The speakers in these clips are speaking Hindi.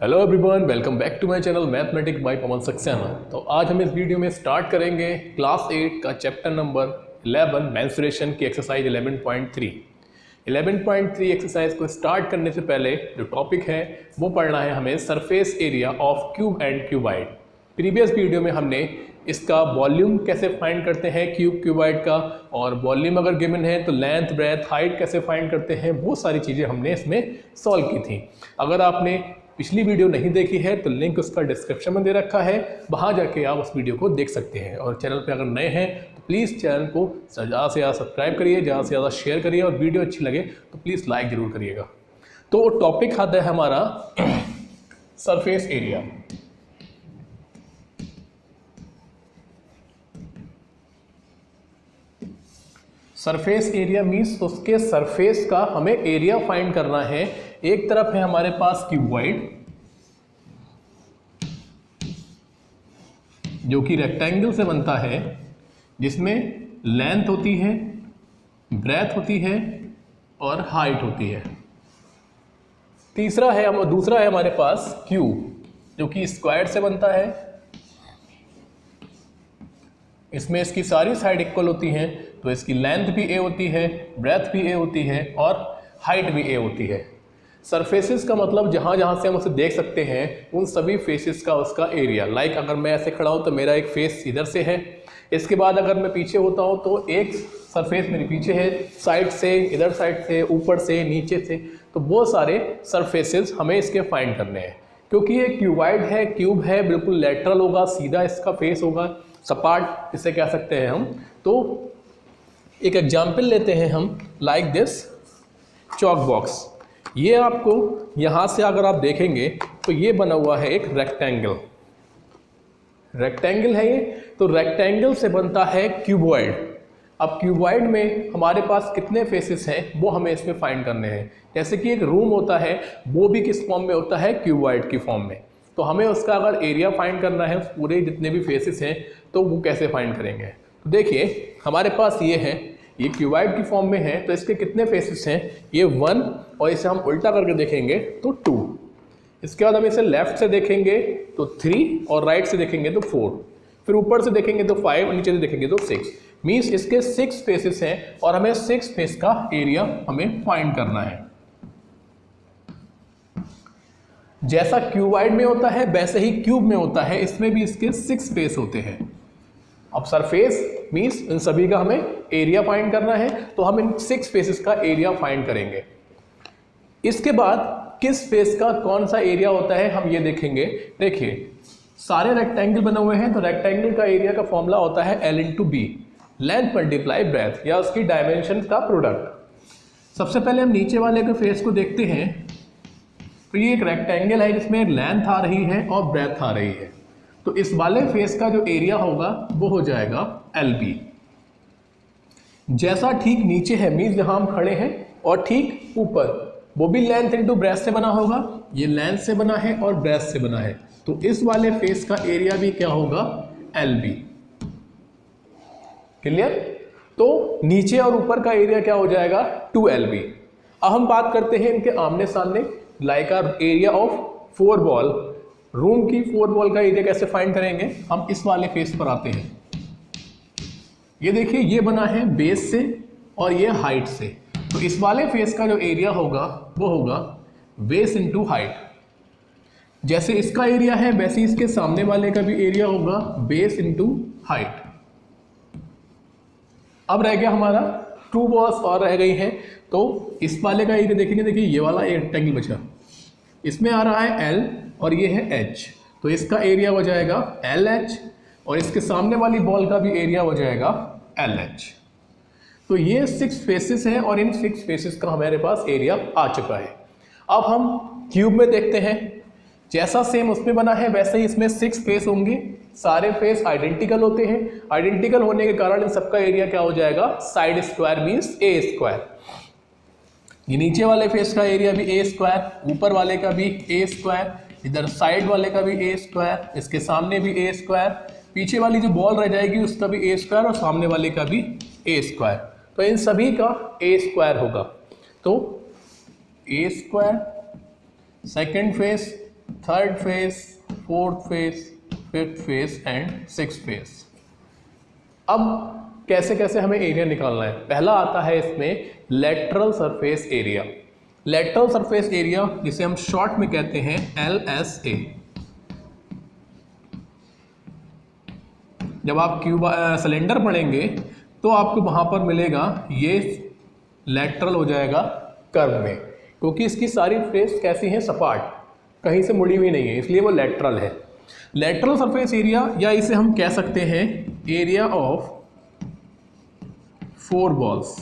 Hello everyone, welcome back to my channel mathematics by Pawan Saxena. तो आज हम इस वीडियो में स्टार्ट करेंगे क्लास 8 का चैप्टर नंबर 11 मेंसुरेशन की एक्सरसाइज 11.3। 11.3 एक्सरसाइज को स्टार्ट करने से पहले जो टॉपिक है वो पढ़ना है हमें surface area of cube and cuboid. Previous video में हमने इसका वॉल्यूम कैसे फाइंड करते हैं क्यूब क्यूबाइड का, और वॉल्यूम अगर गिवन है तो लेंथ ब्रेथ हाइट कैसे फाइंड करते हैं, वो सारी चीज़ें हमने इसमें सॉल्व की थी। अगर आपने पिछली वीडियो नहीं देखी है तो लिंक उसका डिस्क्रिप्शन में दे रखा है, वहाँ जाके आप उस वीडियो को देख सकते हैं। और चैनल पे अगर नए हैं तो प्लीज़ चैनल को ज़्यादा से ज़्यादा सब्सक्राइब करिए, ज़्यादा से ज़्यादा शेयर करिए, और वीडियो अच्छी लगे तो प्लीज़ लाइक ज़रूर करिएगा। तो टॉपिक आता है हमारा surface area. Surface area means उसके सरफेस का हमें एरिया फाइंड करना है। एक तरफ है हमारे पास क्यूबॉइड जो कि रेक्टेंगल से बनता है, जिसमें लेंथ होती है, ब्रेथ होती है और हाइट होती है। दूसरा है हमारे पास क्यूब जो कि स्क्वायर से बनता है। इसमें इसकी सारी साइड इक्वल होती हैं, तो इसकी लेंथ भी ए होती है, ब्रेथ भी ए होती है और हाइट भी ए होती है। सरफेसेस का मतलब जहाँ जहाँ से हम उसे देख सकते हैं उन सभी फेसेस का उसका एरिया। लाइक अगर मैं ऐसे खड़ा हूँ तो मेरा एक फेस इधर से है, इसके बाद अगर मैं पीछे होता हूँ तो एक सरफेस मेरे पीछे है, साइड से, इधर साइड से, ऊपर से, नीचे से। तो वो सारे सरफेसेस हमें इसके फाइंड करने हैं। क्योंकि ये क्यूबाइड है, क्यूब है, बिल्कुल लेटरल होगा, सीधा इसका फेस होगा, सपाट इसे कह सकते हैं हम। तो एक एग्जाम्पल लेते हैं हम, लाइक दिस चॉक बॉक्स। ये आपको यहाँ से अगर आप देखेंगे तो ये बना हुआ है एक रेक्टेंगल है ये। तो रेक्टेंगल से बनता है क्यूबॉइड। अब क्यूबॉइड में हमारे पास कितने फेसेस हैं वो हमें इसमें फाइंड करने हैं। जैसे कि एक रूम होता है, वो भी किस फॉर्म में होता है, क्यूबॉइड की फॉर्म में। तो हमें उसका अगर एरिया फाइंड करना है, पूरे जितने भी फेसेस हैं, तो वो कैसे फाइंड करेंगे। तो देखिए हमारे पास ये है, ये क्यूबाइड की फॉर्म में है, तो इसके कितने फेसेस हैं, ये 1, और इसे हम उल्टा करके देखेंगे तो 2। इसके बाद हम इसे लेफ्ट से देखेंगे तो 3, और राइट से देखेंगे तो 4, फिर ऊपर से देखेंगे तो 5 और नीचे से देखेंगे तो 6। मीन्स इसके 6 फेसेस हैं और हमें 6 फेस का एरिया हमें फाइंड करना है। जैसा क्यूबाइड में होता है वैसे ही क्यूब में होता है, इसमें भी इसके 6 फेस होते हैं। अब सरफेस मीन्स इन सभी का हमें एरिया फाइंड करना है, तो हम इन 6 फेसेस का एरिया फाइंड करेंगे। इसके बाद किस फेस का कौन सा एरिया होता है हम ये देखेंगे। देखिए सारे रेक्टेंगल बने हुए हैं, तो रेक्टेंगल का एरिया का फॉर्मूला होता है L/B, लेंथ मल्टीप्लाई ब्रेथ, या उसकी डायमेंशन का प्रोडक्ट। सबसे पहले हम नीचे वाले के फेस को देखते हैं। तो ये एक रेक्टेंगल है जिसमें लेंथ आ रही है और ब्रेथ आ रही है, तो इस वाले फेस का जो एरिया होगा वो हो जाएगा LB। जैसा ठीक नीचे है मीन्स जहां हम खड़े हैं, और ठीक ऊपर वो भी लेंथ इंटू ब्रेथ से बना होगा। ये लेंथ से बना है और ब्रेथ से बना है, तो इस वाले फेस का एरिया भी क्या होगा, LB। क्लियर। तो नीचे और ऊपर का एरिया क्या हो जाएगा, 2LB। अब हम बात करते हैं इनके आमने सामने, like area of 4 wall. Room की 4 वॉल का एरिया कैसे फाइंड करेंगे, हम इस वाले फेस पर आते हैं। ये देखिए ये बना है बेस से और ये हाइट से, तो इस वाले फेस का जो एरिया होगा वो होगा बेस इंटू हाइट। जैसे इसका एरिया है वैसे इसके सामने वाले का भी एरिया होगा बेस इंटू हाइट। अब रह गया हमारा 2 वॉल्स और रह गई हैं, तो इस वाले का एरिया देखेंगे। देखिए ये वाला रेक्टेंगल बचा, इसमें आ रहा है L और ये है H, तो इसका एरिया हो जाएगा LH, और इसके सामने वाली बॉल का भी एरिया हो जाएगा LH। तो ये 6 फेसेस हैं और इन 6 फेसेस का हमारे पास एरिया आ चुका है। अब हम क्यूब में देखते हैं, जैसा सेम उसमें बना है वैसे ही इसमें 6 फेस होंगे। सारे फेस आइडेंटिकल होते हैं, आइडेंटिकल होने के कारण इन सबका एरिया क्या हो जाएगा, side square means A square. ये नीचे वाले फेस का एरिया भी A स्क्वायर, ऊपर वाले का भी A स्क्वायर, इधर साइड वाले का भी A स्क्वायर, इसके सामने भी A स्क्वायर, पीछे वाली जो बॉल रह जाएगी उसका भी A स्क्वायर, और सामने वाले का भी A स्क्वायर। तो इन सभी का A स्क्वायर होगा। तो A square second face third phase, fourth face, fifth face and sixth face. अब कैसे कैसे हमें एरिया निकालना है। पहला आता है इसमें lateral surface area. Lateral surface area जिसे हम शॉर्ट में कहते हैं LSA। जब आप सिलेंडर पढ़ेंगे तो आपको वहां पर मिलेगा ये लेटरल हो जाएगा कर्व में, क्योंकि इसकी सारी फेस कैसी हैं, सपाट, कहीं से मुड़ी हुई नहीं है, इसलिए वो लेटरल है। लेटरल सरफेस एरिया, या इसे हम कह सकते हैं area of 4 balls.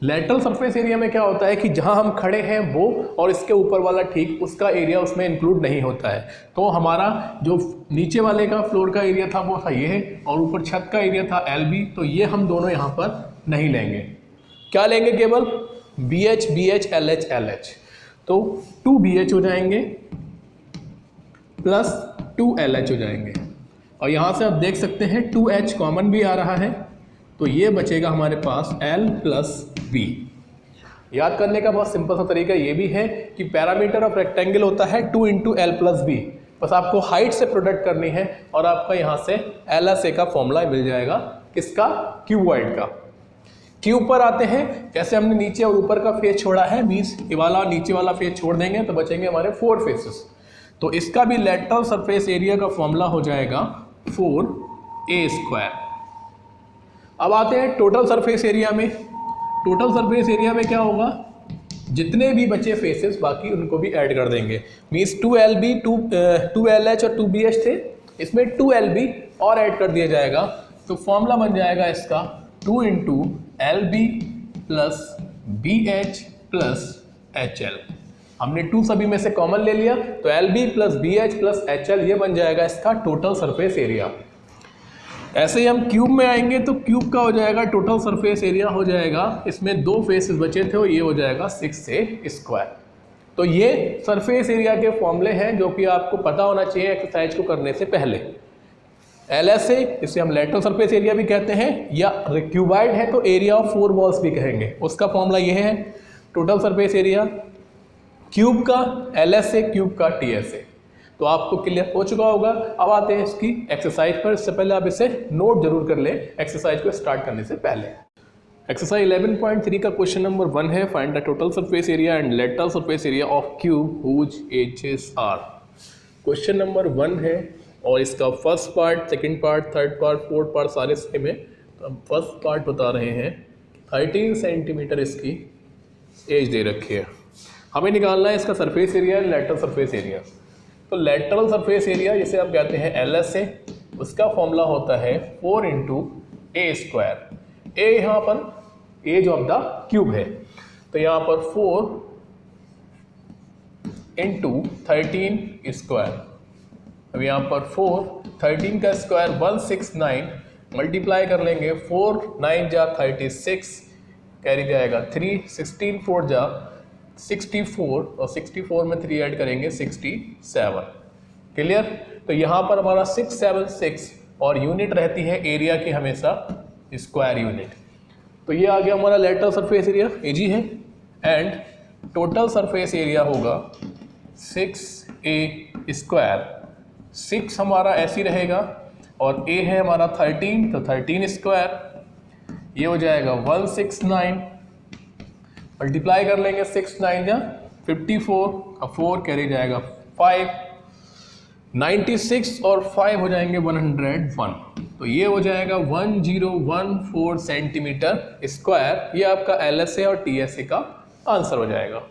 Lateral surface area में क्या होता है कि जहां हम खड़े हैं वो और इसके ऊपर वाला ठीक उसका एरिया उसमें इंक्लूड नहीं होता है। तो हमारा जो नीचे वाले का फ्लोर का एरिया था वो था ये है, और ऊपर छत का एरिया था LB, तो ये हम दोनों यहां पर नहीं लेंगे। क्या लेंगे, केवल BH, BH, LH, LH। तो 2BH हो जाएंगे प्लस 2LH हो जाएंगे, और यहाँ से आप देख सकते हैं 2H कॉमन भी आ रहा है, तो ये बचेगा हमारे पास L प्लस B। याद करने का बहुत सिंपल सा तरीका ये भी है कि पैरामीटर ऑफ रेक्टेंगल होता है 2 इंटू L प्लस B। बस आपको हाइट से प्रोडक्ट करनी है और आपका यहाँ से LSA का फॉर्मूला मिल जाएगा, किसका, क्यूबॉइड का। क्यूब पर आते हैं, जैसे हमने नीचे और ऊपर का फेस छोड़ा है, मीन्स ये वाला नीचे वाला फेस छोड़ देंगे तो बचेंगे हमारे 4 फेसेस। तो इसका भी लेटरल सरफेस एरिया का फॉर्मूला हो जाएगा 4A²। अब आते हैं टोटल सरफेस एरिया में। टोटल सरफेस एरिया में क्या होगा, जितने भी बचे फेसेस बाकी उनको भी ऐड कर देंगे। मीन्स 2LB, 2LH और 2BH थे, इसमें 2LB और ऐड कर दिया जाएगा, तो फॉर्मूला बन जाएगा इसका 2 into LB plus BH plus HL। हमने 2 सभी में से कॉमन ले लिया, तो LB plus BH plus HL ये बन जाएगा इसका टोटल सरफेस एरिया। ऐसे ही हम क्यूब में आएंगे तो क्यूब का हो जाएगा टोटल सरफेस एरिया हो जाएगा, इसमें 2 फेसेस बचे थे और ये हो जाएगा 6A²। तो ये सरफेस एरिया के फॉर्मूले हैं जो कि आपको पता होना चाहिए एक्सरसाइज को करने से पहले। LSA, इसे हम लेटरल सरफेस एरिया भी कहते हैं, या क्यूबाइड है तो एरिया ऑफ 4 बॉल्स भी कहेंगे, उसका फॉर्मूला ये है टोटल सरफेस एरिया क्यूब का LSA क्यूब का TSA। तो आपको क्लियर हो चुका होगा। अब आते हैं इसकी एक्सरसाइज पर। इससे पहले आप इसे नोट जरूर कर लें एक्सरसाइज को स्टार्ट करने से पहले। एक्सरसाइज 11.3 का क्वेश्चन नंबर 1 है, find the total surface area and lateral surface area of cube whose edges are. Question number 1 है और इसका first part, second part, third part, fourth part सारे सेम है। तो हम फर्स्ट पार्ट बता रहे हैं 13 सेंटीमीटर इसकी एज दे रखी है, हमें निकालना है इसका surface area and lateral suffrage area. तो लेटरल सरफेस एरिया जिसे हम कहते हैं LSA, उसका फॉर्मूला होता है 4 इंटू A²। ए यहाँ पर एज ऑफ द क्यूब है, तो यहाँ पर 4 इंटू 13²। अब यहाँ पर 4, 13 का स्क्वायर 169, मल्टीप्लाई कर लेंगे 4 9 जा 36, कैरी जाएगा 3, 16 4 जा 64 और 64 में 3 ऐड करेंगे 67। क्लियर। तो यहाँ पर हमारा 676 और यूनिट रहती है एरिया की हमेशा स्क्वायर यूनिट। तो ये आ गया हमारा लेटरल सरफेस एरिया, एजी है, एंड टोटल सरफेस एरिया होगा 6A²। 6 हमारा ऐसी रहेगा और A है हमारा 13, तो 13², ये हो जाएगा 169, मल्टीप्लाई कर लेंगे 6 9 जा 54 और 4 कैरी जाएगा 5, 96 और 5 हो जाएंगे 101। तो ये हो जाएगा 1014 सेंटीमीटर स्क्वायर। ये आपका LSA और TSA का आंसर हो जाएगा।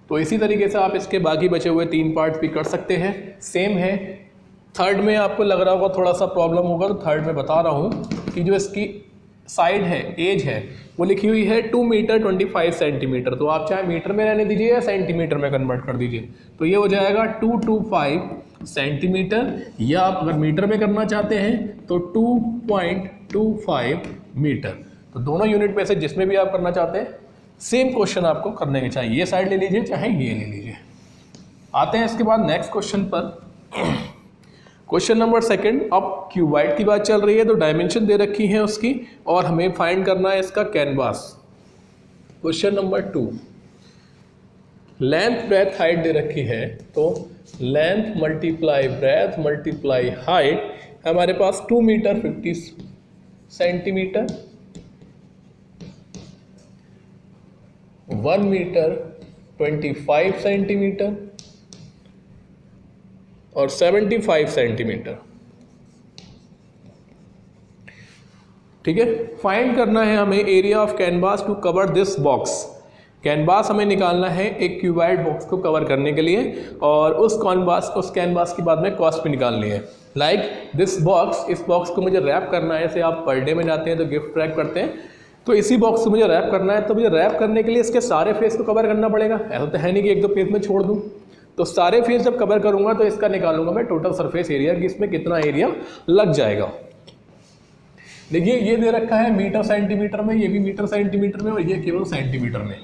तो इसी तरीके से आप इसके बाकी बचे हुए 3 पार्ट भी कर सकते हैं, सेम है। थर्ड में आपको लग रहा होगा थोड़ा सा प्रॉब्लम होगा, तो थर्ड में बता रहा हूँ कि जो इसकी साइड है, एज है, वो लिखी हुई है 2 मीटर 25 सेंटीमीटर। तो आप चाहे मीटर में रहने दीजिए या सेंटीमीटर में कन्वर्ट कर दीजिए, तो ये हो जाएगा 225 सेंटीमीटर, या आप अगर मीटर में करना चाहते हैं तो 2.25 मीटर। तो दोनों यूनिट में से जिसमें भी आप करना चाहते हैं सेम क्वेश्चन आपको करने के, चाहे ये साइड ले लीजिए चाहे ये ले लीजिए। आते हैं इसके बाद नेक्स्ट क्वेश्चन पर। क्वेश्चन नंबर सेकंड, अब क्यूबाइड की बात चल रही है तो डायमेंशन दे रखी है उसकी और हमें फाइंड करना है इसका canvas. Question number 2, length breadth height दे रखी है, तो length multiply breadth multiply height हमारे पास 2 मीटर 50 सेंटीमीटर, 1 मीटर 25 सेंटीमीटर और 75 सेंटीमीटर। ठीक है, फाइंड करना है हमें area of canvas to cover this box. Canvas हमें निकालना है एक क्यूबाइड बॉक्स को कवर करने के लिए और उस कैनवास की बाद में कॉस्ट भी निकालनी है। लाइक दिस बॉक्स, इस बॉक्स को मुझे रैप करना है। जैसे आप पर डे में जाते हैं तो गिफ्ट रैप करते हैं, तो इसी बॉक्स को मुझे रैप करना है। तो मुझे रैप करने के लिए इसके सारे फेस को कवर करना पड़ेगा। ऐसा तो है नहीं कि एक दो फेस में छोड़ दूँ। तो सारे फेस जब कवर करूंगा तो इसका निकालूंगा मैं टोटल सरफेस एरिया कि इसमें कितना एरिया लग जाएगा। देखिए ये दे रखा है मीटर सेंटीमीटर में, ये भी मीटर सेंटीमीटर में और ये केवल सेंटीमीटर में।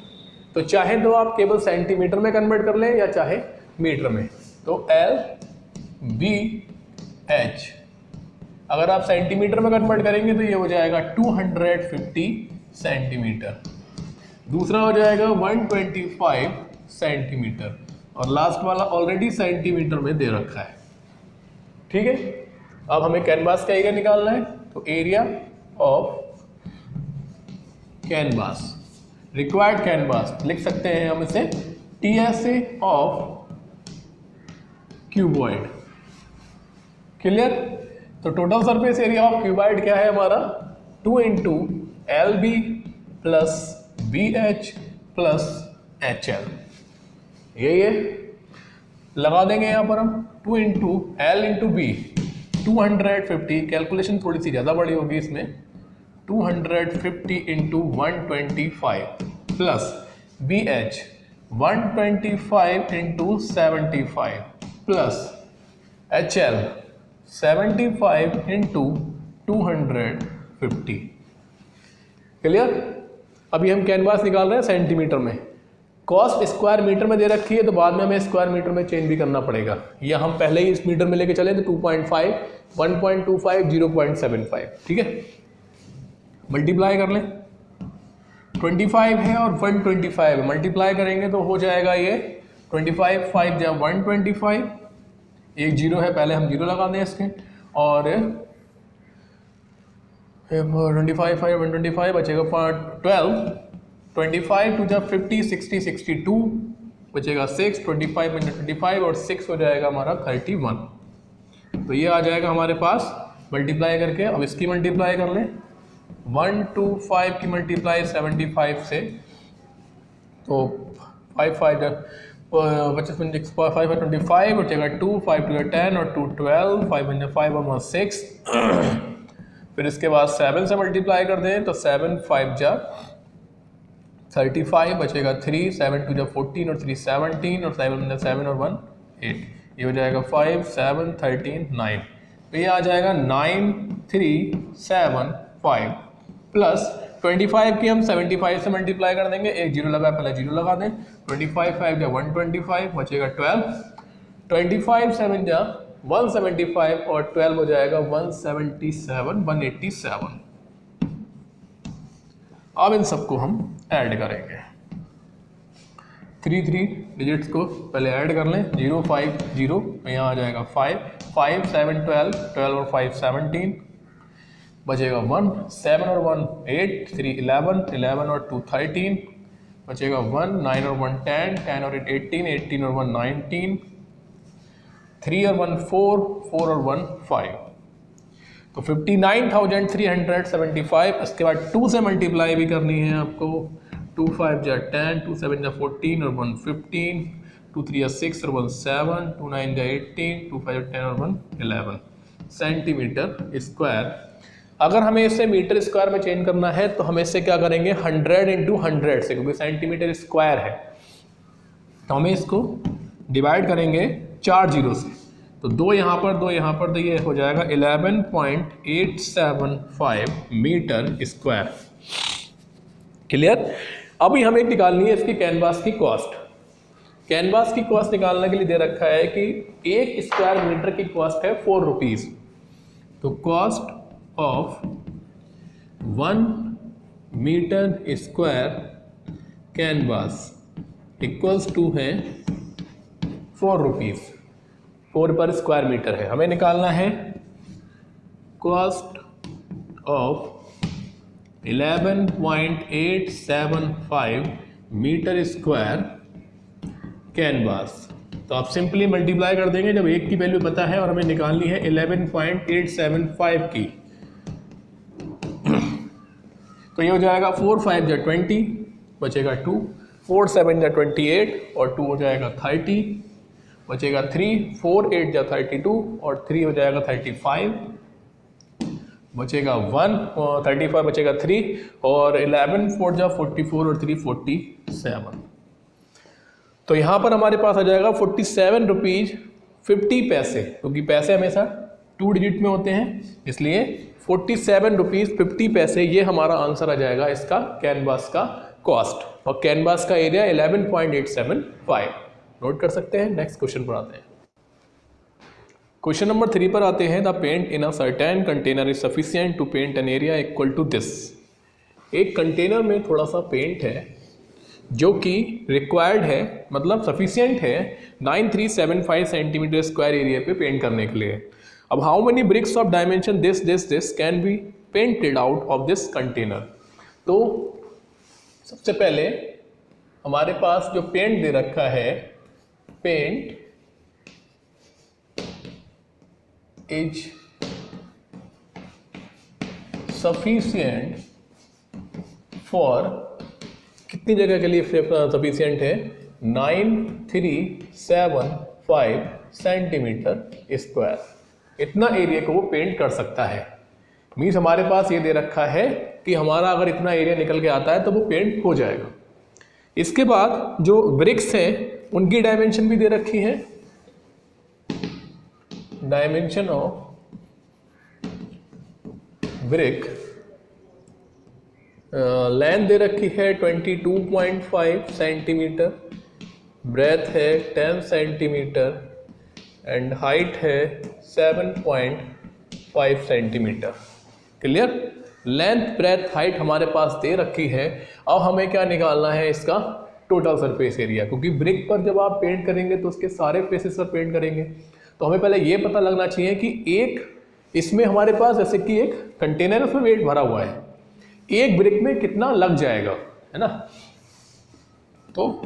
तो चाहे तो आप केवल सेंटीमीटर में कन्वर्ट कर लें या चाहे मीटर में। तो LBH अगर आप सेंटीमीटर में कन्वर्ट करेंगे तो ये हो जाएगा 250 सेंटीमीटर, दूसरा हो जाएगा 125 सेंटीमीटर और लास्ट वाला ऑलरेडी सेंटीमीटर में दे रखा है। ठीक है, अब हमें कैनवास का एरिया निकालना है। तो area of canvas, required canvas लिख सकते हैं हम इसे TSA ऑफ क्यूबॉइड। क्लियर? तो total surface area of cuboid क्या है हमारा 2 into LB plus BH plus HL। ये लगा देंगे यहाँ पर हम 2 into L into B 250, calculation थोड़ी सी ज़्यादा बड़ी होगी इसमें, 250 into 125 plus BH 125 into 75 plus HL 75 into 250। Clear? अभी हम कैनवास निकाल रहे हैं सेंटीमीटर में। कॉस्ट स्क्वायर मीटर में दे रखी है तो बाद में हमें स्क्वायर मीटर में चेंज भी करना पड़ेगा। या हम पहले ही इस मीटर में लेके चले तो 2.5, 1.25, 0.75। ठीक है, मल्टीप्लाई कर लें। 25 है और 125 है, मल्टीप्लाई करेंगे तो हो जाएगा ये 25, 5 या 125, एक जीरो है, पहले हम जीरो लगा दें इसके, और 25, 5, 125 बचेगा 12, 25 टू जब 50, 60, 62 बचेगा 6, 25 में 25 और 6 हो जाएगा हमारा 31। तो ये आ जाएगा हमारे पास मल्टीप्लाई करके। अब इसकी मल्टीप्लाई कर लें, 125 की मल्टीप्लाई 75 से, तो 5, 5 25 25 बचेगा 2, 5 टू 10 और 2 12, 5 और 6 फिर इसके बाद 7 से मल्टीप्लाई कर दें तो 7, 5 जा 35 बचेगा 3, 7 टू जा 14 और 3 17 और 7 और 1 8, ये हो जाएगा 5, 7, 13, 9। तो ये आ जाएगा 9, 3, 7, 5 प्लस 25 की हम 75 से मल्टीप्लाई कर देंगे, एक जीरो लगा पहले जीरो लगा दें, 25, 5 जा 125 बचेगा 12, 25, 7 जा 175 और 12 हो जाएगा 177, 187। अब इन सबको हम ऐड करेंगे, 3 डिजिट्स को पहले ऐड कर लें, 0, 5, 0, यहाँ आ जाएगा 5, 5, 7, 12, 12 और 5 17 बचेगा 1, 7 और 1 8, 3 11, 11 और 2 13 बचेगा 1, 9 और 1 10, 10 और 8 18, 18 और 1 19, 3 और 1 4, 4 और 1 5, तो 59,375। इसके बाद 2 से मल्टीप्लाई भी करनी है आपको, 2 5 जा 10, 2 7 जा 14 और 1 15, 2 3 जा 6 और 1 7, 2 9 जा 18, 2 5 जा 10 और 1 11 सेंटीमीटर स्क्वायर। अगर हमें इसे मीटर स्क्वायर में चेंज करना है तो हम इससे क्या करेंगे 100 इंटू 100 से, क्योंकि सेंटीमीटर स्क्वायर है तो हमें इसको डिवाइड करेंगे 4 जीरो से, तो 2 यहाँ पर 2 यहाँ पर, तो ये हो जाएगा 11.875 मीटर स्क्वायर। क्लियर? अभी हमें निकालनी है इसकी कैनवास की कॉस्ट। कैनवास की कॉस्ट निकालने के लिए दे रखा है कि 1 स्क्वायर मीटर की कॉस्ट है 4 रुपीज़। तो cost of 1 metre square canvas equals to है 4 रुपीज़, 4 पर स्क्वायर मीटर है। हमें निकालना है cost of 11.875 metre square canvas. तो आप सिंपली मल्टीप्लाई कर देंगे जब एक की वैल्यू पता है और हमें निकालनी है 11.875 की। तो ये हो जाएगा 4 5 जा 20, बचेगा 2, 4 7 जा 28 और 2 हो जाएगा 30, बचेगा 3, 4 8 जा 32 और 3 हो जाएगा 35, बचेगा 1 और 35 बचेगा 3 और 11 4 जा 44 और 3 47। तो यहाँ पर हमारे पास आ जाएगा 47 रुपीज़ 50 पैसे, क्योंकि पैसे हमेशा 2 डिजिट में होते हैं, इसलिए 47 रुपीज़ 50 पैसे ये हमारा आंसर आ जाएगा इसका कैनवास का कॉस्ट। और कैनवास का एरिया 11.875 नोट कर सकते हैं। नेक्स्ट क्वेश्चन पर आते हैं। क्वेश्चन नंबर 3 पर आते हैं। The paint in a certain container is sufficient to paint an area equal to this. एक कंटेनर में थोड़ा सा पेंट है जो कि रिक्वायर्ड है, मतलब सफिशिएंट है 9375 सेंटीमीटर स्क्वायर एरिया पे पेंट करने के लिए। अब how many bricks of dimension this can be painted out of this container. तो सबसे पहले हमारे पास जो पेंट दे रखा है, पेंट इज सफिशिएंट फॉर, कितनी जगह के लिए सफिशिएंट है, 9375 सेंटीमीटर स्क्वायर। इतना एरिया को वो पेंट कर सकता है। मीन्स हमारे पास ये दे रखा है कि हमारा अगर इतना एरिया निकल के आता है तो वो पेंट हो जाएगा। इसके बाद जो ब्रिक्स हैं उनकी डायमेंशन भी दे रखी है। डायमेंशन ऑफ ब्रिक, लेंथ दे रखी है 22.5 सेंटीमीटर, ब्रेथ है 10 सेंटीमीटर एंड हाइट है 7.5 centimetre. Clear? Length breadth height हमारे पास दे रखी है। अब हमें क्या निकालना है, इसका टोटल सरफेस एरिया, क्योंकि ब्रिक पर जब आप पेंट करेंगे तो उसके सारे फेसेस पर पेंट करेंगे। तो हमें पहले ये पता लगना चाहिए कि एक इसमें हमारे पास जैसे कि एक कंटेनर उसमें वेट भरा हुआ है, एक ब्रिक में कितना लग जाएगा, है ना। तो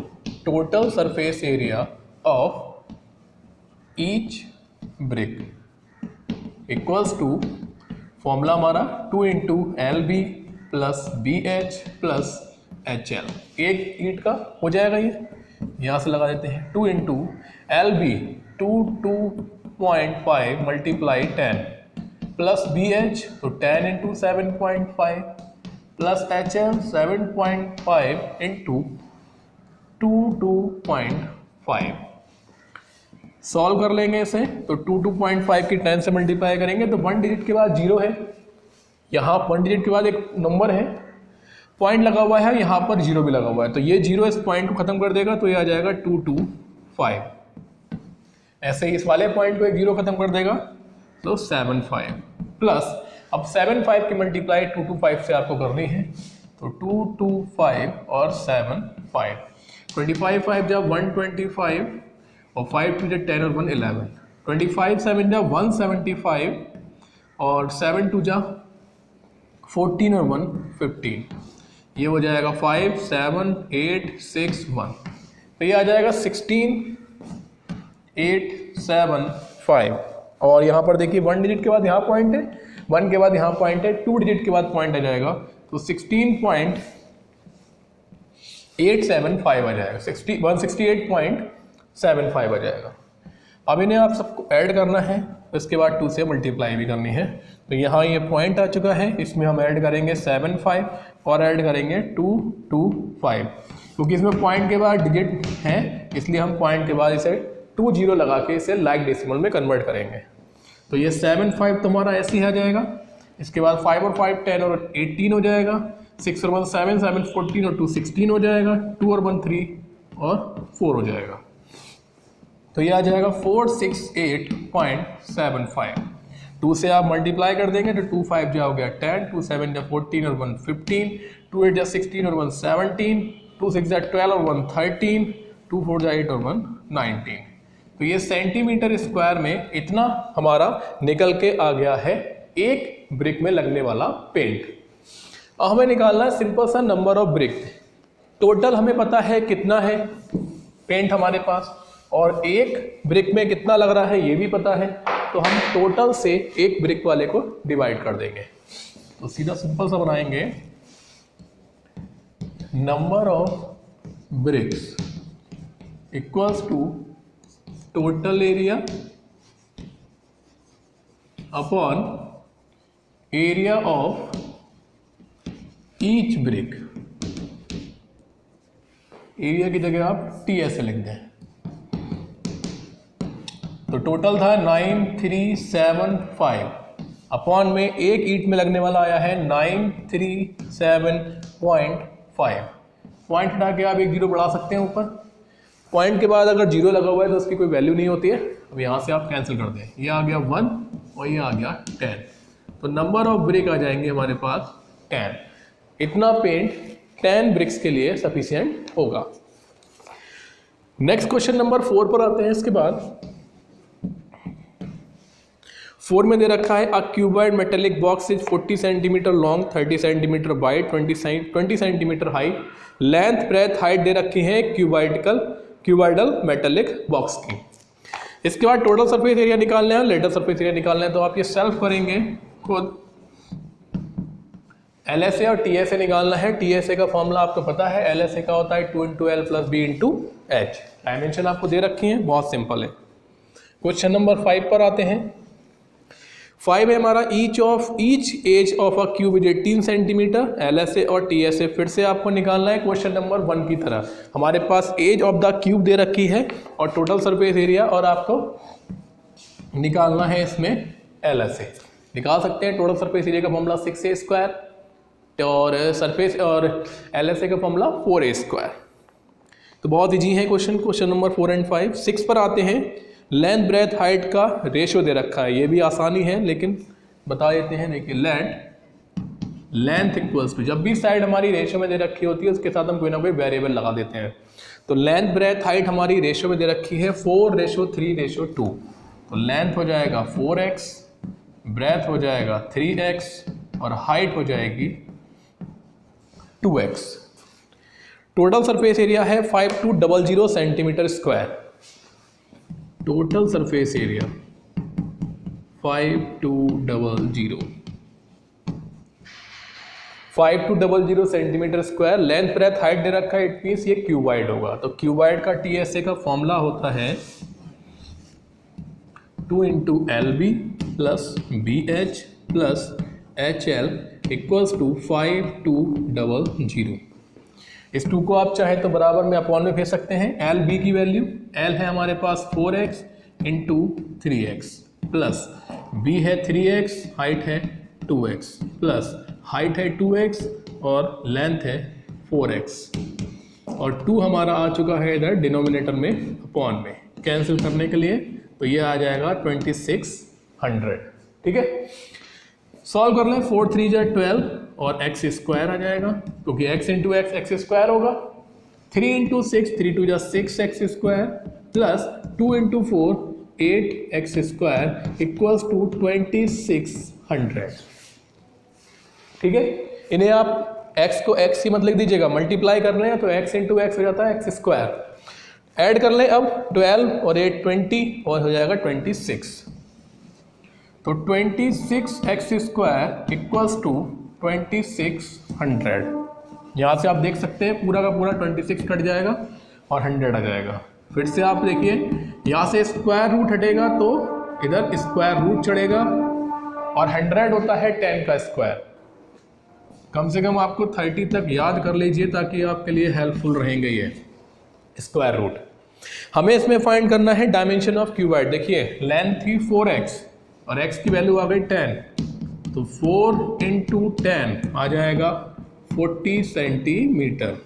total surface area of each brick equals to, formula हमारा 2 × LB + BH + HL। एक ईंट का हो जाएगा, ये यहाँ से लगा देते हैं। 2 × LB 22.5 × 10 प्लस BH तो 10 × 7.5 प्लस HL 7.5 × 22.5। सॉल्व कर लेंगे इसे तो 22.5 की 10 से मल्टीप्लाई करेंगे तो 1 डिजिट के बाद 0 है, यहाँ 1 डिजिट के बाद एक नंबर है, पॉइंट लगा हुआ है, यहाँ पर 0 भी लगा हुआ है, तो ये 0 इस पॉइंट को खत्म कर देगा तो ये आ जाएगा 225। ऐसे ही इस वाले पॉइंट को एक 0 खत्म कर देगा तो 75 प्लस, अब 75 की मल्टीप्लाई 225 से आपको करनी है तो 225 और 75, 25 5 जब 125 और 5 2 जब 10 और 1 11, 25 7 जब 175 और 7 2 जब 14 और 1 15, ये हो जाएगा 5 7 8 6 1, तो ये आ जाएगा 16 8 7 5। और यहाँ पर देखिए 1 डिजिट के बाद यहाँ पॉइंट है, 1 के बाद यहाँ पॉइंट है, 2 डिजिट के बाद पॉइंट आ जाएगा तो 16.875 आ जाएगा, 168.75 आ जाएगा। अब इन्हें आप सबको ऐड करना है, इसके बाद 2 से मल्टीप्लाई भी करनी है। तो यहाँ ये पॉइंट आ चुका है, इसमें हम ऐड करेंगे 75 और ऐड करेंगे 225, क्योंकि इसमें पॉइंट के बाद डिजिट हैं इसलिए हम पॉइंट के बाद इसे 20 लगा के इसे लाइक डेसिमल में कन्वर्ट करेंगे। तो ये 75 तुम्हारा ऐसे ही आ जाएगा, इसके बाद 5 और 5 10 और 18 हो जाएगा, 6 और 1 7 7 14 और 2 16 हो जाएगा, 2 और 1 3 और 4 हो जाएगा। तो ये आ जाएगा 468.75। 2 से आप मल्टीप्लाई कर देंगे तो 2 5 जा हो गया 10, 2 7 जा 14 और 1 15, 2 8 जा 16 और 1 17, 2 6 जा 12 और 1 13, 2 4 जा 8 और 1 19। तो ये सेंटीमीटर स्क्वायर में इतना हमारा निकल के आ गया है एक ब्रिक में लगने वाला पेंट। अब हमें निकालना है सिंपल सा नंबर ऑफ ब्रिक। टोटल हमें पता है कितना है पेंट हमारे पास, और एक ब्रिक में कितना लग रहा है ये भी पता है, तो हम टोटल से एक ब्रिक वाले को डिवाइड कर देंगे। तो सीधा सिंपल सा बनाएंगे, number of bricks equals to total area upon area of each brick. Area की जगह आप TS लिख दें। तो टोटल था 9375 अपॉन में एक ईंट में लगने वाला आया है 937.5। पॉइंट हटा के आप एक जीरो बढ़ा सकते हैं ऊपर। पॉइंट के बाद अगर जीरो लगा हुआ है तो उसकी कोई वैल्यू नहीं होती है। अब यहाँ से आप कैंसिल कर दें, ये आ गया 1 और ये आ गया 10। तो नंबर ऑफ ब्रिक आ जाएंगे हमारे पास 10। इतना पेंट 10 ब्रिक्स के लिए सफिशिएंट होगा। नेक्स्ट क्वेश्चन नंबर 4 पर आते हैं। इसके बाद 4 में दे रखा है a cuboid metallic box is 40 centimetre long, 30 centimetre wide, 20 centimetre height. Length breadth height दे रखी है क्यूबॉइडल मेटेलिक बॉक्स की। इसके बाद टोटल सरफेस एरिया निकालना है, लेटर सरफेस एरिया निकालना है। तो आप ये सेल्फ करेंगे खुद। LSA और TSA निकालना है। TSA का फॉर्मूला आपको पता है, LSA का होता है 2 × L + B × H। डायमेंशन आपको दे रखी है, बहुत सिंपल है। क्वेश्चन नंबर 5 पर आते हैं। 5 है हमारा each edge of a cube is 18 centimetre. LSA और TSA फिर से आपको निकालना है क्वेश्चन नंबर 1 की तरह। हमारे पास एज ऑफ द क्यूब दे रखी है और टोटल सरफेस एरिया, और आपको निकालना है इसमें LSA। निकाल सकते हैं। टोटल सरफेस एरिया का फॉर्मूला 6a² और सरफेस और LSA का फॉर्मूला 4a²। तो बहुत ईजी है क्वेश्चन नंबर 4 और 5। 6 पर आते हैं। लेंथ ब्रेथ हाइट का रेशियो दे रखा है, ये भी आसानी है लेकिन बता देते हैं। देखिए लेंथ इक्वल्स टू, जब भी साइड हमारी रेशियो में दे रखी होती है उसके साथ हम कोई ना कोई वेरिएबल लगा देते हैं। तो लेंथ ब्रेथ हाइट हमारी रेशियो में दे रखी है 4:3:2। तो लेंथ हो जाएगा 4x, ब्रेथ हो जाएगा 3x और हाइट हो जाएगी 2x। टोटल सरफेस एरिया है 5200 centimetre square. Total surface area 5200 centimetre square. Length breadth height दे रखा है, इट मीन्स ये क्यूबॉइड होगा। तो क्यूबॉइड का TSA का फॉर्मूला होता है 2 × LB + BH + HL equals to 5200। इस 2 को आप चाहे तो बराबर में अपॉन में भेज सकते हैं। एल बी की वैल्यू, एल है हमारे पास 4x × 3x प्लस बी है 3x, हाइट है 2x प्लस हाइट है 2x और लेंथ है 4x, और 2 हमारा आ चुका है इधर डिनोमिनेटर में अपॉन में। कैंसिल करने के लिए तो ये आ जाएगा 2600। ठीक है, सॉल्व कर लें। 4 3 जा 12 और x² आ जाएगा क्योंकि x × x² होगा। 3 × 6 3 2 जा 6x² plus 2 × 4 8x² equals to 2600। ठीक है, इन्हें आप x को x ही मत लिख दीजिएगा, मल्टीप्लाई कर रहे हैं तो x × x हो जाता है x²। ऐड कर लें अब 12 और 8 20 और हो जाएगा 26। तो 26x² इक्वल्स टू 2600। यहाँ से आप देख सकते हैं पूरा का पूरा 26 कट जाएगा और 100 आ जाएगा। फिर से आप देखिए, यहाँ से स्क्वायर रूट हटेगा तो इधर स्क्वायर रूट चढ़ेगा और 100 होता है 10 का स्क्वायर। कम से कम आपको 30 तक याद कर लीजिए ताकि आपके लिए हेल्पफुल रहेंगे ये स्क्वायर रूट। हमें इसमें फाइंड करना है डायमेंशन ऑफ क्यूबॉइड। देखिए लेंथ थी 4x और x की वैल्यू आ गई 10, तो 4 × 10 आ जाएगा 40 सेंटीमीटर।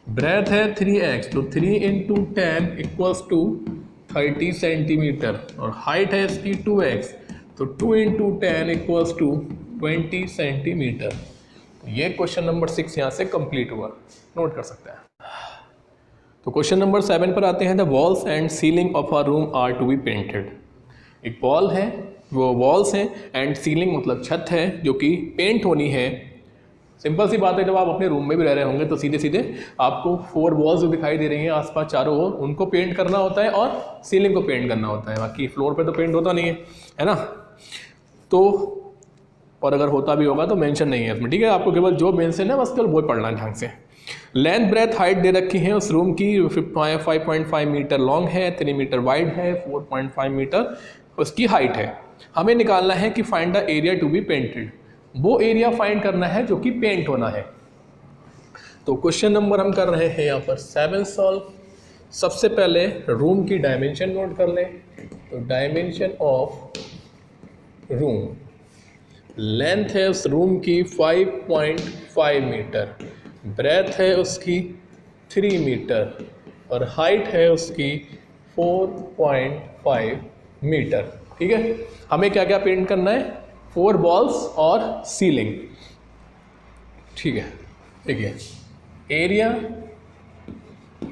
ब्रेथ है 3x, तो 3 × 10 इक्वल्स टू 30 सेंटीमीटर और हाइट है इसकी 2x, तो 2 × 10 इक्वल्स टू 20 सेंटीमीटर। ये क्वेश्चन नंबर 6 यहाँ से कंप्लीट हुआ, नोट कर सकते हैं। तो क्वेश्चन नंबर 7 पर आते हैं। The walls and ceiling of our room are to be painted. एक वॉल है, वो वॉल्स हैं, एंड सीलिंग मतलब छत है जो कि पेंट होनी है। सिंपल सी बात है, जब आप अपने रूम में भी रह रहे होंगे तो सीधे सीधे आपको 4 वॉल्स जो दिखाई दे रही हैं आसपास चारों ओर, उनको पेंट करना होता है और सीलिंग को पेंट करना होता है। बाकी फ्लोर पे तो पेंट होता नहीं है ना। तो और अगर होता भी होगा तो मेंशन नहीं है इसमें, ठीक है। आपको केवल जो मेंशन है बस केवल वो पढ़ना है ढंग से। लेंथ ब्रेथ हाइट दे रखी है उस रूम की, 5.5 मीटर लॉन्ग है, 3 मीटर वाइड है, 4.5 मीटर उसकी हाइट है। हमें निकालना है कि find the area to be painted. वो एरिया फाइंड करना है जो कि पेंट होना है। तो क्वेश्चन नंबर हम कर रहे हैं यहाँ पर 7 सॉल्व। सबसे पहले रूम की डायमेंशन नोट कर लें। तो डायमेंशन ऑफ रूम, लेंथ है उस रूम की 5.5 मीटर, ब्रेथ है उसकी 3 मीटर और हाइट है उसकी 4.5 मीटर, ठीक है। हमें क्या क्या पेंट करना है? 4 वॉल्स और सीलिंग, ठीक है। देखिए, area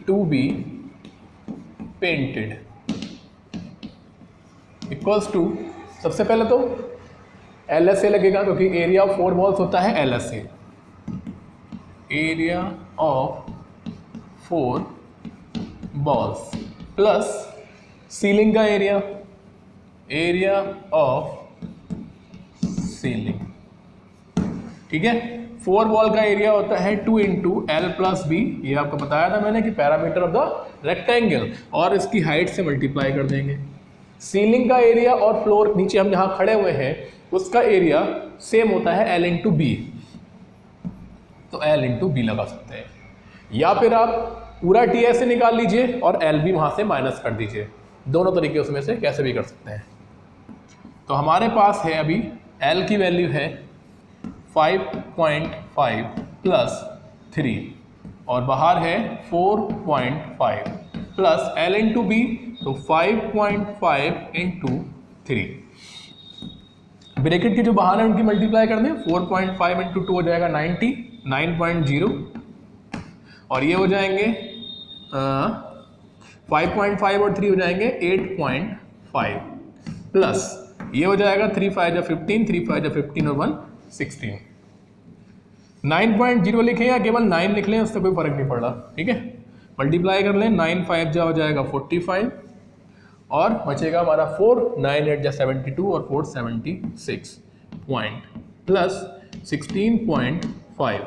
to be painted equals to, सबसे पहले तो LSA लगेगा क्योंकि एरिया ऑफ 4 वॉल्स होता है LSA। Area of 4 walls plus ceiling का एरिया, एरिया ऑफ सीलिंग, ठीक है। 4 वॉल का एरिया होता है 2 × L + B, ये आपको बताया था मैंने कि पैरामीटर ऑफ द रेक्टेंगल, और इसकी हाइट से मल्टीप्लाई कर देंगे। सीलिंग का एरिया और फ्लोर नीचे हम जहाँ खड़े हुए हैं उसका एरिया सेम होता है L × B, तो L × B लगा सकते हैं, या फिर आप पूरा TS से निकाल लीजिए और LB वहाँ से माइनस कर दीजिए। दोनों तरीके उसमें से कैसे भी कर सकते हैं। तो हमारे पास है अभी L की वैल्यू है 5.5 + 3 और बाहर है 4.5 प्लस L × B, तो 5.5 × 3। ब्रैकेट के जो बाहर है उनकी मल्टीप्लाई कर दें, 4.5 × 2 हो जाएगा 90, 9.0 और ये हो जाएंगे 5.5 और 3 हो जाएंगे 8.5 प्लस ये हो जाएगा 3 × 5 = 15, 3 × 5 = 15 और 1 16। 9.0 लिखें या केवल 9 लिख लें, उससे कोई फर्क नहीं पड़ रहा, ठीक है। मल्टीप्लाई कर लें, 9 × 5 हो जाएगा 45 और बचेगा हमारा 4, 9 × 8 = 72 और 4 76 पॉइंट प्लस 16.5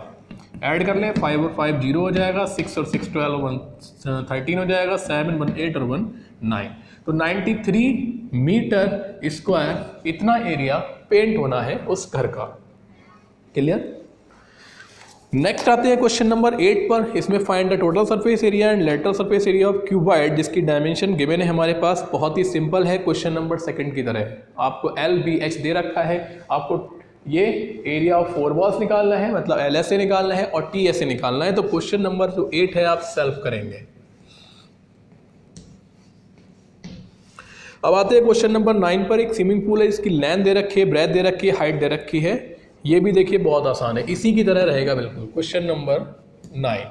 ऐड कर लें, 5 और 5 0 हो जाएगा, 6 और 6 12 1 13 हो जाएगा, 7 1 8 और 1 9। तो 93 मीटर स्क्वायर इतना एरिया पेंट होना है उस घर का। क्लियर? नेक्स्ट आते हैं क्वेश्चन नंबर 8 पर। इसमें find the total surface area and lateral surface area of cuboid, जिसकी डायमेंशन गिवन है हमारे पास। बहुत ही सिंपल है, क्वेश्चन नंबर 2 की तरह। आपको LBH दे रखा है, आपको ये एरिया ऑफ 4 वॉल्स निकालना है, मतलब LSA निकालना है और TSA निकालना है। तो क्वेश्चन नंबर जो 8 है आप सॉल्व करेंगे। अब आते हैं क्वेश्चन नंबर 9 पर। एक स्विमिंग पूल है, इसकी लेंथ दे रखी है, ब्रेथ दे रखी है, हाइट दे रखी है। ये भी देखिए बहुत आसान है, इसी की तरह रहेगा बिल्कुल। Question number 9,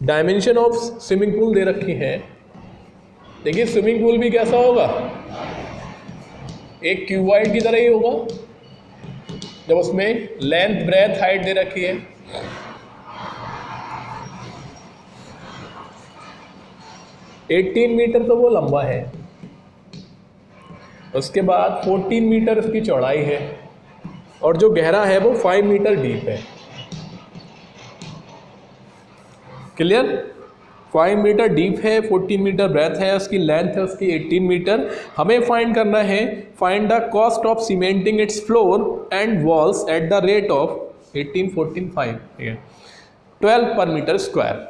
dimension of swimming pool दे रखी है। देखिए स्विमिंग पूल भी कैसा होगा, एक क्यूबॉइड की तरह ही होगा, जब उसमें लेंथ ब्रेथ हाइट दे रखी है। $18 मीटर तो वो लंबा है, उसके बाद 14 मीटर उसकी चौड़ाई है और जो गहरा है वो 5 मीटर डीप है। क्लियर? 5 मीटर डीप है, 14 मीटर ब्रेथ है, उसकी लेंथ है उसकी 18 मीटर। हमें फाइंड करना है, find the cost of cementing it's floor and walls at the rate of 18 14 5 12 पर मीटर स्क्वायर।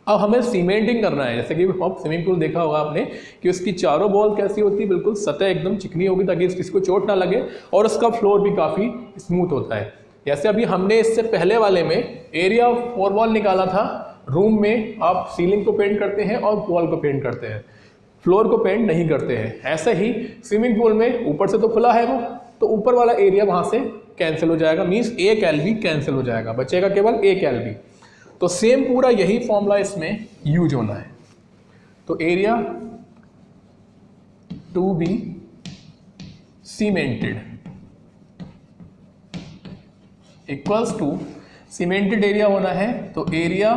अब हमें सीमेंटिंग करना है, जैसे कि अब स्विमिंग पूल देखा होगा आपने कि उसकी चारों बॉल कैसी होती है, बिल्कुल सतह एकदम चिकनी होगी ताकि इसको चोट ना लगे, और उसका फ्लोर भी काफ़ी स्मूथ होता है। जैसे अभी हमने इससे पहले वाले में एरिया ऑफ 4 वॉल निकाला था, रूम में आप सीलिंग को पेंट करते हैं और वॉल को पेंट करते हैं, फ्लोर को पेंट नहीं करते हैं। ऐसे ही स्विमिंग पूल में ऊपर से तो खुला है वो, तो ऊपर वाला एरिया वहाँ से कैंसिल हो जाएगा, मीन्स एक एलबी कैंसिल हो जाएगा, बचेगा केवल एक एलबी। तो सेम पूरा यही फॉर्मूला इसमें यूज होना है। तो area to be cemented equals to, cemented area होना है तो एरिया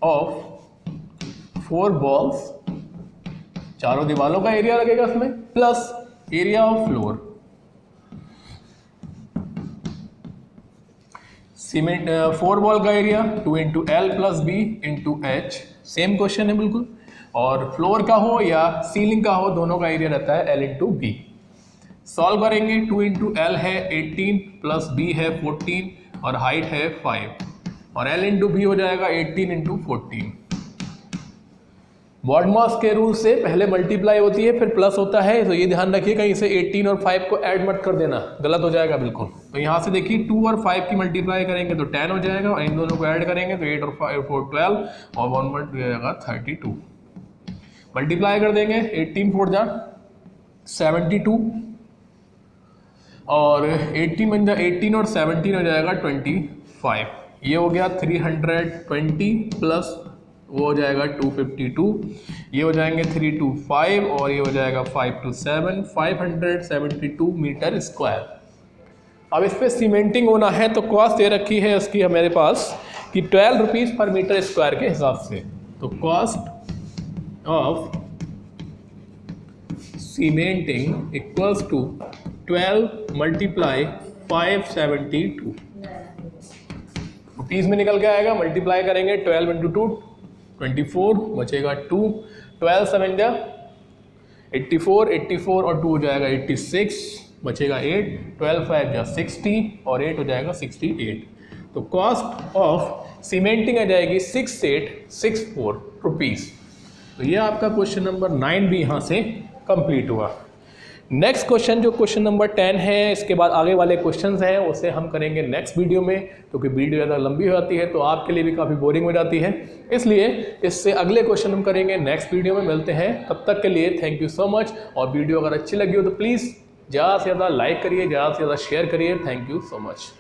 ऑफ 4 बॉल्स, चारों दीवालों का एरिया लगेगा इसमें, plus area of floor. Cement 4 wall का area 2 into L plus B into H, same question है बिल्कुल। और फ्लोर का हो या सीलिंग का हो, दोनों का एरिया रहता है एल इंटू बी। सॉल्व करेंगे, 2 इंटू एल है 18 प्लस बी है 14 और हाइट है 5 और एल इंटू बी हो जाएगा 18 इंटू 14। बॉडमास के रूल से पहले मल्टीप्लाई होती है फिर प्लस होता है, तो ये ध्यान रखिए कहीं से 18 और 5 को ऐड मत कर देना, गलत हो जाएगा बिल्कुल। तो यहाँ से देखिए 2 और 5 की मल्टीप्लाई करेंगे तो 10 हो जाएगा और इन दोनों को ऐड करेंगे तो 8 और 5 4 12 और 1 1 जाएगा 32। मल्टीप्लाई कर देंगे 18 4 जा 72 और 18 और 17 हो जाएगा 25। ये हो गया 320 प्लस वो हो जाएगा 252, ये हो जाएंगे 325 और ये हो जाएगा 527, 572 मीटर स्क्वायर। अब इस पर सीमेंटिंग होना है तो कॉस्ट दे रखी है उसकी हमारे पास कि 12 रुपीज़ पर मीटर स्क्वायर के हिसाब से। तो cost of cementing equals to 12 multiply 572 rupees में निकल के आएगा। मल्टीप्लाई करेंगे 12 इंटू 2 24 बचेगा 2, 12 7 जा 84, 84 और 2 हो जाएगा 86, बचेगा 8, 12 5 जा 60 और 8 हो जाएगा 68। तो कॉस्ट ऑफ सीमेंटिंग आ जाएगी 6864 रुपीज़। तो ये आपका क्वेश्चन नंबर 9 भी यहाँ से कंप्लीट हुआ। नेक्स्ट क्वेश्चन जो क्वेश्चन नंबर 10 है, इसके बाद आगे वाले क्वेश्चंस हैं उसे हम करेंगे नेक्स्ट वीडियो में, क्योंकि वीडियो ज़्यादा लंबी हो जाती है तो आपके लिए भी काफ़ी बोरिंग हो जाती है, इसलिए इससे अगले क्वेश्चन हम करेंगे नेक्स्ट वीडियो में। मिलते हैं, तब तक के लिए थैंक यू सो मच। और वीडियो अगर अच्छी लगी हो तो प्लीज़ ज़्यादा से ज़्यादा लाइक करिए, ज़्यादा से ज़्यादा शेयर करिए। Thank you so much.